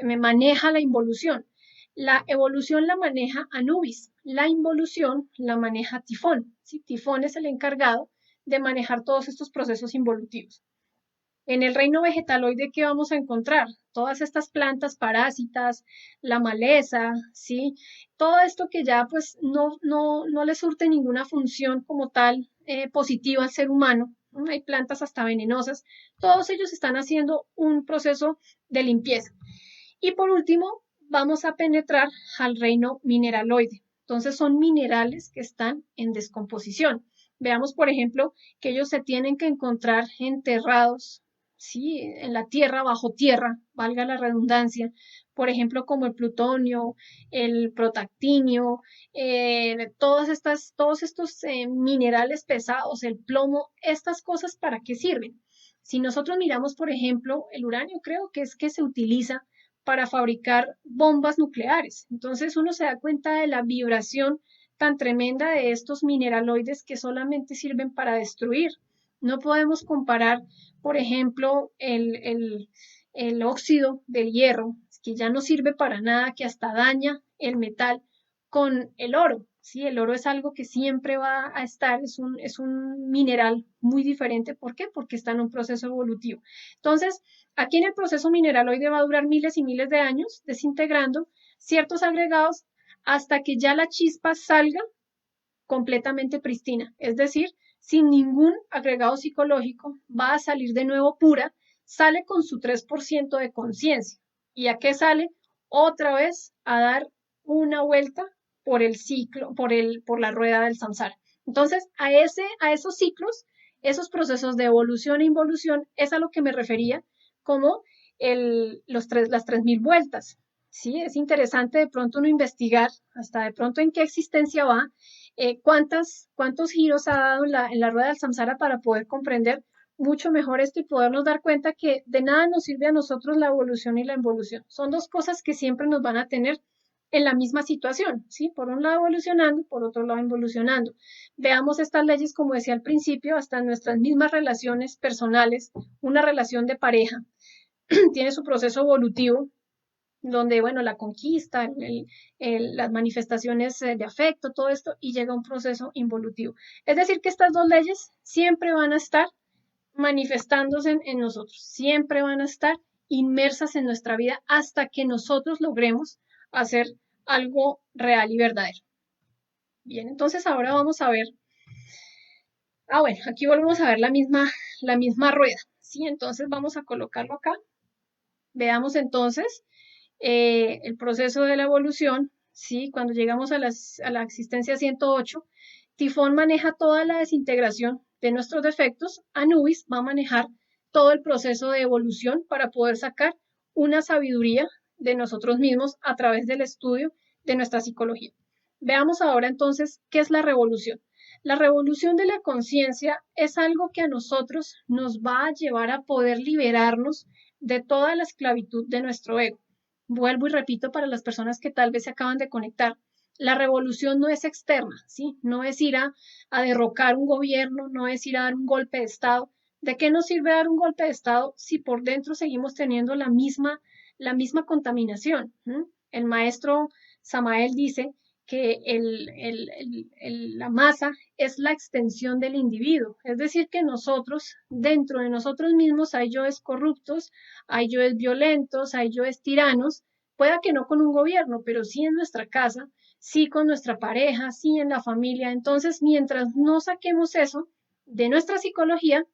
me maneja la involución? La evolución la maneja Anubis, la involución la maneja Tifón. ¿Sí? Tifón es el encargado de manejar todos estos procesos involutivos. En el reino vegetaloide, ¿qué vamos a encontrar? Todas estas plantas parásitas, la maleza, ¿sí? Todo esto que ya pues no le surte ninguna función como tal positiva al ser humano. ¿No? Hay plantas hasta venenosas. Todos ellos están haciendo un proceso de limpieza. Y por último, vamos a penetrar al reino mineraloide. Entonces son minerales que están en descomposición. Veamos, por ejemplo, que ellos se tienen que encontrar enterrados, ¿sí? En la tierra, bajo tierra, valga la redundancia, por ejemplo, como el plutonio, el protactinio, todos estos minerales pesados, el plomo, estas cosas, ¿para qué sirven? Si nosotros miramos, por ejemplo, el uranio, creo que es que se utiliza para fabricar bombas nucleares. Entonces uno se da cuenta de la vibración tan tremenda de estos mineraloides que solamente sirven para destruir. No podemos comparar, por ejemplo, el óxido del hierro, que ya no sirve para nada, que hasta daña el metal, con el oro. ¿Sí? El oro es algo que siempre va a estar, es un mineral muy diferente. ¿Por qué? Porque está en un proceso evolutivo. Entonces, aquí en el proceso mineraloide va a durar miles y miles de años desintegrando ciertos agregados hasta que ya la chispa salga completamente pristina, es decir, sin ningún agregado psicológico, va a salir de nuevo pura, sale con su 3% de conciencia. ¿Y a qué sale? Otra vez a dar una vuelta por el ciclo, por la rueda del samsara. Entonces, a esos ciclos, esos procesos de evolución e involución, es a lo que me refería como las 3000 vueltas. Sí, es interesante de pronto uno investigar hasta de pronto en qué existencia va, cuántos giros ha dado en la rueda del samsara para poder comprender mucho mejor esto y podernos dar cuenta que de nada nos sirve a nosotros la evolución y la involución. Son dos cosas que siempre nos van a tener en la misma situación, ¿sí? Por un lado evolucionando, por otro lado involucionando. Veamos estas leyes, como decía al principio, hasta en nuestras mismas relaciones personales, una relación de pareja tiene su proceso evolutivo, donde, bueno, la conquista, las manifestaciones de afecto, todo esto, y llega un proceso involutivo. Es decir, que estas dos leyes siempre van a estar manifestándose en nosotros, siempre van a estar inmersas en nuestra vida hasta que nosotros logremos hacer algo real y verdadero. Bien, entonces ahora vamos a ver, bueno, aquí volvemos a ver la misma rueda, ¿sí? Entonces vamos a colocarlo acá. Veamos entonces el proceso de la evolución, ¿sí? Cuando llegamos a la existencia 108, Tifón maneja toda la desintegración de nuestros defectos, Anubis va a manejar todo el proceso de evolución para poder sacar una sabiduría de nosotros mismos a través del estudio de nuestra psicología. Veamos ahora entonces qué es la revolución. La revolución de la conciencia es algo que a nosotros nos va a llevar a poder liberarnos de toda la esclavitud de nuestro ego. Vuelvo y repito para las personas que tal vez se acaban de conectar. La revolución no es externa, ¿sí? No es ir a derrocar un gobierno, no es ir a dar un golpe de Estado. ¿De qué nos sirve dar un golpe de Estado si por dentro seguimos teniendo la misma contaminación? El maestro Samael dice que la masa es la extensión del individuo, es decir, que nosotros, dentro de nosotros mismos, hay yoes corruptos, hay yoes violentos, hay yoes tiranos, pueda que no con un gobierno, pero sí en nuestra casa, sí con nuestra pareja, sí en la familia. Entonces, mientras no saquemos eso de nuestra psicología,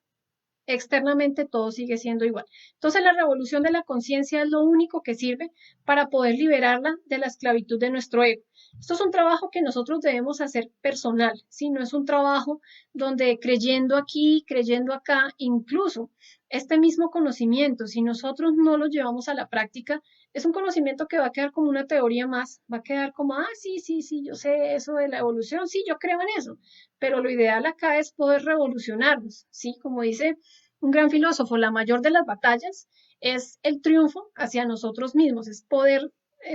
externamente todo sigue siendo igual. Entonces, la revolución de la conciencia es lo único que sirve para poder liberarla de la esclavitud de nuestro ego. Esto es un trabajo que nosotros debemos hacer personal, ¿sí? No es un trabajo donde creyendo aquí, creyendo acá, incluso este mismo conocimiento, si nosotros no lo llevamos a la práctica, es un conocimiento que va a quedar como una teoría más, va a quedar como, sí, yo sé eso de la evolución, sí, yo creo en eso, pero lo ideal acá es poder revolucionarnos, ¿sí? Como dice un gran filósofo, la mayor de las batallas es el triunfo hacia nosotros mismos, es poder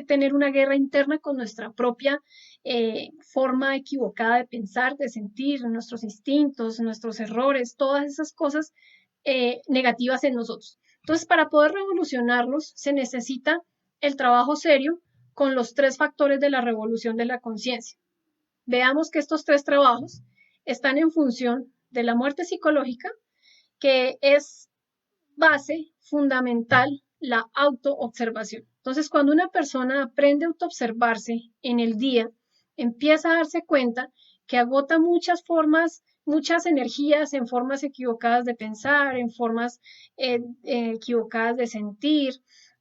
tener una guerra interna con nuestra propia forma equivocada de pensar, de sentir, nuestros instintos, nuestros errores, todas esas cosas negativas en nosotros. Entonces, para poder revolucionarnos se necesita el trabajo serio con los tres factores de la revolución de la conciencia. Veamos que estos tres trabajos están en función de la muerte psicológica, que es base fundamental la autoobservación. Entonces, cuando una persona aprende a autoobservarse en el día, empieza a darse cuenta que agota muchas formas, muchas energías en formas equivocadas de pensar, en formas equivocadas de sentir,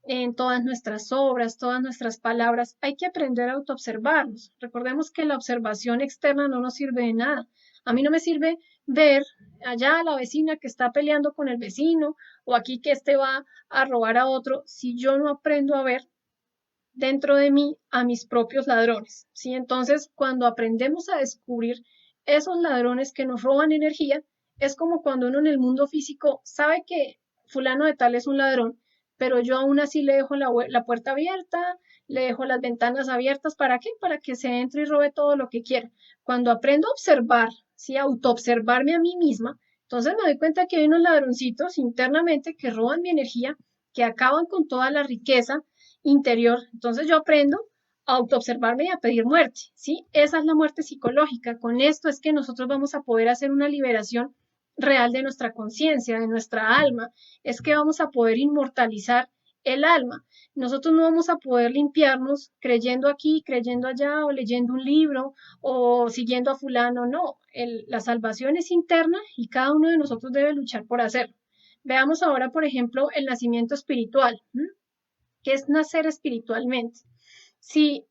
en todas nuestras obras, todas nuestras palabras. Hay que aprender a autoobservarnos. Recordemos que la observación externa no nos sirve de nada. A mí no me sirve ver allá a la vecina que está peleando con el vecino o aquí que este va a robar a otro si yo no aprendo a ver dentro de mí a mis propios ladrones, ¿sí? Entonces, cuando aprendemos a descubrir esos ladrones que nos roban energía, es como cuando uno en el mundo físico sabe que fulano de tal es un ladrón, pero yo aún así le dejo la puerta abierta, le dejo las ventanas abiertas, ¿para qué? Para que se entre y robe todo lo que quiera. Cuando aprendo a observar, ¿sí? Autoobservarme a mí misma, entonces me doy cuenta que hay unos ladroncitos internamente que roban mi energía, que acaban con toda la riqueza interior. Entonces yo aprendo a autoobservarme y a pedir muerte, ¿sí? Esa es la muerte psicológica. Con esto es que nosotros vamos a poder hacer una liberación real de nuestra conciencia, de nuestra alma. Es que vamos a poder inmortalizar el alma. Nosotros no vamos a poder limpiarnos creyendo aquí, creyendo allá, o leyendo un libro, o siguiendo a fulano. No, la salvación es interna y cada uno de nosotros debe luchar por hacerlo. Veamos ahora, por ejemplo, el nacimiento espiritual. Que es nacer espiritualmente. Si,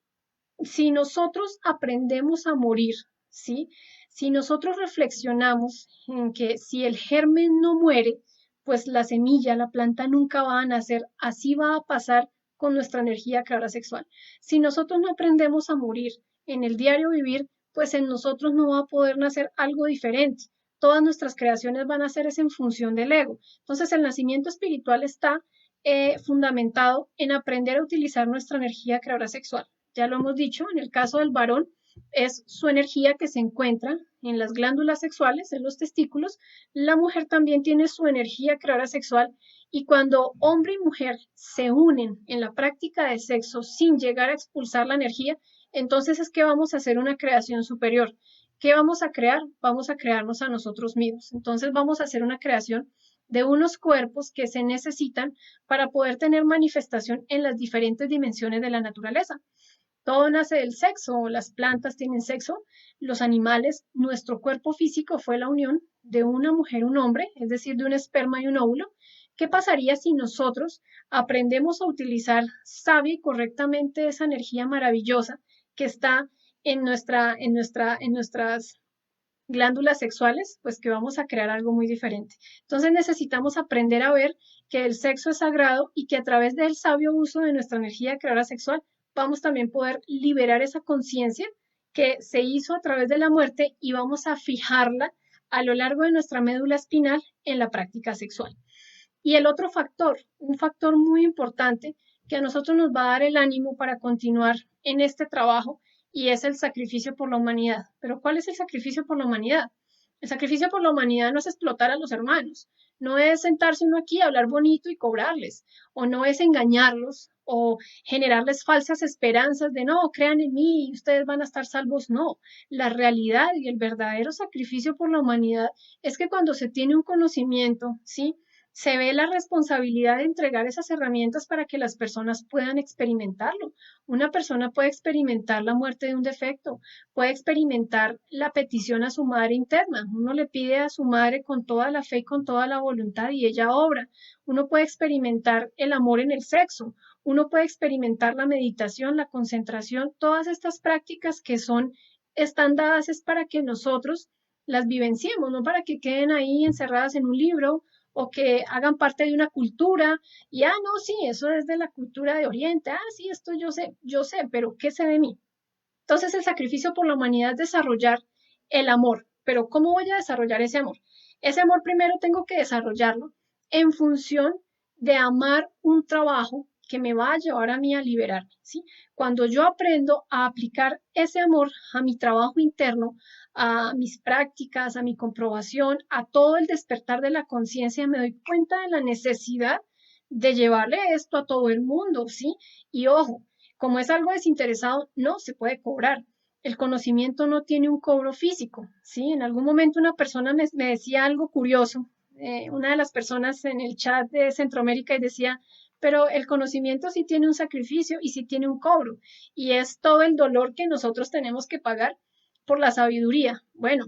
si nosotros aprendemos a morir, ¿sí? Si nosotros reflexionamos en que si el germen no muere, pues la semilla, la planta nunca va a nacer, así va a pasar con nuestra energía creadora sexual. Si nosotros no aprendemos a morir en el diario vivir, pues en nosotros no va a poder nacer algo diferente. Todas nuestras creaciones van a ser en función del ego. Entonces el nacimiento espiritual está fundamentado en aprender a utilizar nuestra energía creadora sexual. Ya lo hemos dicho, en el caso del varón es su energía que se encuentra en las glándulas sexuales, en los testículos. La mujer también tiene su energía creadora sexual y cuando hombre y mujer se unen en la práctica de sexo sin llegar a expulsar la energía, entonces es que vamos a hacer una creación superior. ¿Qué vamos a crear? Vamos a crearnos a nosotros mismos. Entonces vamos a hacer una creación de unos cuerpos que se necesitan para poder tener manifestación en las diferentes dimensiones de la naturaleza. Todo nace del sexo, las plantas tienen sexo, los animales, nuestro cuerpo físico fue la unión de una mujer y un hombre, es decir, de un esperma y un óvulo. ¿Qué pasaría si nosotros aprendemos a utilizar sabia y correctamente esa energía maravillosa que está en nuestras glándulas sexuales, pues que vamos a crear algo muy diferente. Entonces necesitamos aprender a ver que el sexo es sagrado y que a través del sabio uso de nuestra energía creadora sexual vamos también a poder liberar esa conciencia que se hizo a través de la muerte y vamos a fijarla a lo largo de nuestra médula espinal en la práctica sexual. Y el otro factor, un factor muy importante que a nosotros nos va a dar el ánimo para continuar en este trabajo y es el sacrificio por la humanidad. Pero ¿cuál es el sacrificio por la humanidad? El sacrificio por la humanidad no es explotar a los hermanos, no es sentarse uno aquí a hablar bonito y cobrarles, o no es engañarlos o generarles falsas esperanzas de no, crean en mí, ustedes van a estar salvos. No, la realidad y el verdadero sacrificio por la humanidad es que cuando se tiene un conocimiento, ¿sí? Se ve la responsabilidad de entregar esas herramientas para que las personas puedan experimentarlo. Una persona puede experimentar la muerte de un defecto, puede experimentar la petición a su madre interna. Uno le pide a su madre con toda la fe y con toda la voluntad y ella obra. Uno puede experimentar el amor en el sexo. Uno puede experimentar la meditación, la concentración. Todas estas prácticas que están dadas es para que nosotros las vivenciemos, no para que queden ahí encerradas en un libro o que hagan parte de una cultura y, no, sí, eso es de la cultura de Oriente, sí, esto yo sé, pero ¿qué sé de mí? Entonces el sacrificio por la humanidad es desarrollar el amor, pero ¿cómo voy a desarrollar ese amor? Ese amor primero tengo que desarrollarlo en función de amar un trabajo que me va a llevar a mí a liberarme, ¿sí? Cuando yo aprendo a aplicar ese amor a mi trabajo interno, a mis prácticas, a mi comprobación, a todo el despertar de la conciencia, me doy cuenta de la necesidad de llevarle esto a todo el mundo, ¿sí? Y ojo, como es algo desinteresado, no se puede cobrar. El conocimiento no tiene un cobro físico, ¿sí? En algún momento una persona me decía algo curioso una de las personas en el chat de Centroamérica y decía, pero el conocimiento sí tiene un sacrificio y sí tiene un cobro, y es todo el dolor que nosotros tenemos que pagar por la sabiduría. Bueno,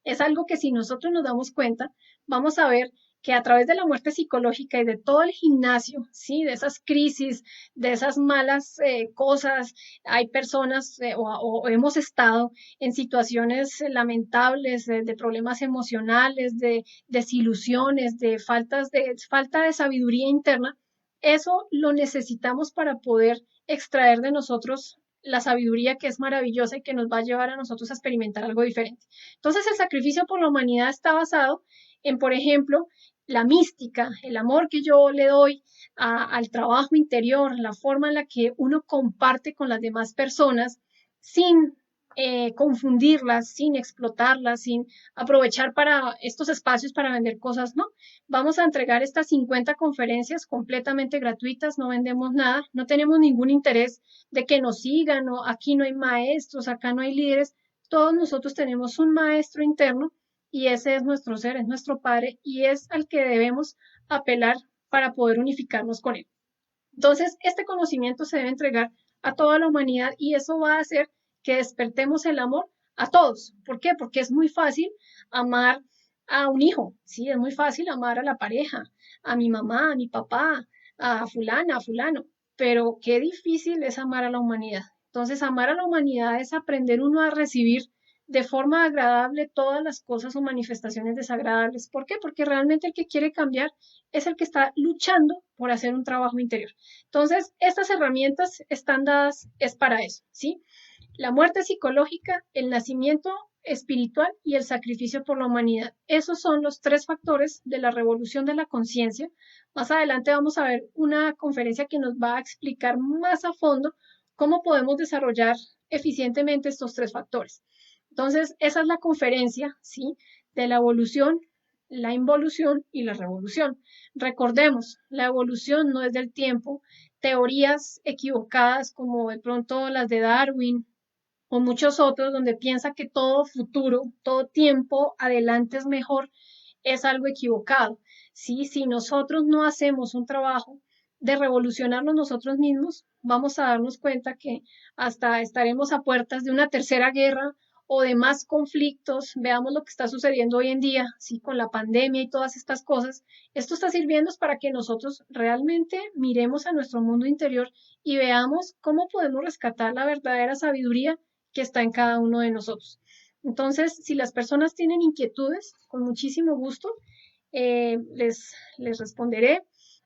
es algo que si nosotros nos damos cuenta, vamos a ver que a través de la muerte psicológica y de todo el gimnasio, ¿sí? De esas crisis, de esas malas cosas, hay personas o hemos estado en situaciones lamentables de problemas emocionales, de desilusiones, de falta de sabiduría interna. Eso lo necesitamos para poder extraer de nosotros la sabiduría que es maravillosa y que nos va a llevar a nosotros a experimentar algo diferente. Entonces, el sacrificio por la humanidad está basado en, por ejemplo, la mística, el amor que yo le doy al trabajo interior, la forma en la que uno comparte con las demás personas sin confundirlas, sin explotarlas, sin aprovechar para estos espacios para vender cosas, no. Vamos a entregar estas 50 conferencias completamente gratuitas, no vendemos nada, no tenemos ningún interés de que nos sigan, o aquí no hay maestros, acá no hay líderes, todos nosotros tenemos un maestro interno y ese es nuestro ser, es nuestro Padre y es al que debemos apelar para poder unificarnos con él. Entonces, este conocimiento se debe entregar a toda la humanidad y eso va a hacer que despertemos el amor a todos. ¿Por qué? Porque es muy fácil amar a un hijo, sí, es muy fácil amar a la pareja, a mi mamá, a mi papá, a fulana, a fulano, pero qué difícil es amar a la humanidad. Entonces, amar a la humanidad es aprender uno a recibir de forma agradable todas las cosas o manifestaciones desagradables. ¿Por qué? Porque realmente el que quiere cambiar es el que está luchando por hacer un trabajo interior. Entonces, estas herramientas están dadas, es para eso, ¿sí? La muerte psicológica, el nacimiento espiritual y el sacrificio por la humanidad. Esos son los tres factores de la revolución de la conciencia. Más adelante vamos a ver una conferencia que nos va a explicar más a fondo cómo podemos desarrollar eficientemente estos tres factores. Entonces, esa es la conferencia, ¿sí? De la evolución, la involución y la revolución. Recordemos, la evolución no es del tiempo. Teorías equivocadas como de pronto las de Darwin o muchos otros donde piensa que todo futuro, todo tiempo adelante es mejor, es algo equivocado. ¿Sí? Si nosotros no hacemos un trabajo de revolucionarnos nosotros mismos, vamos a darnos cuenta que hasta estaremos a puertas de una tercera guerra o de más conflictos. Veamos lo que está sucediendo hoy en día, ¿sí? Con la pandemia y todas estas cosas. Esto está sirviendo para que nosotros realmente miremos a nuestro mundo interior y veamos cómo podemos rescatar la verdadera sabiduría que está en cada uno de nosotros. Entonces, si las personas tienen inquietudes, con muchísimo gusto les responderé,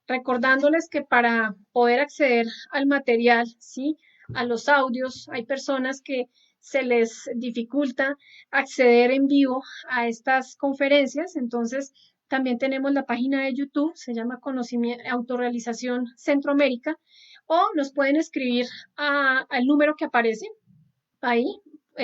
recordándoles que para poder acceder al material, ¿sí? A los audios, hay personas que se les dificulta acceder en vivo a estas conferencias, entonces también tenemos la página de YouTube, se llama Conocimiento, Autorrealización Centroamérica, o nos pueden escribir al número que aparece ahí.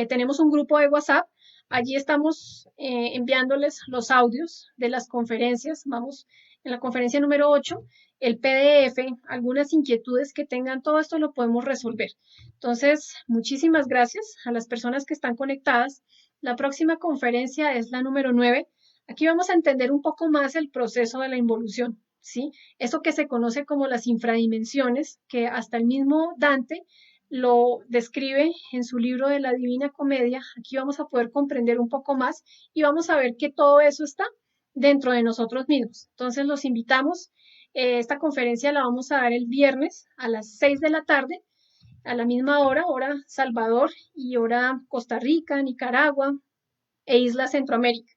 Tenemos un grupo de WhatsApp. Allí estamos enviándoles los audios de las conferencias. Vamos en la conferencia número 8, el PDF, algunas inquietudes que tengan, todo esto lo podemos resolver. Entonces, muchísimas gracias a las personas que están conectadas. La próxima conferencia es la número 9. Aquí vamos a entender un poco más el proceso de la involución, ¿sí? Eso que se conoce como las infradimensiones, que hasta el mismo Dante lo describe en su libro de la Divina Comedia. Aquí vamos a poder comprender un poco más y vamos a ver que todo eso está dentro de nosotros mismos. Entonces los invitamos. Esta conferencia la vamos a dar el viernes a las 6 de la tarde, a la misma hora, hora Salvador y hora Costa Rica, Nicaragua e Isla Centroamérica.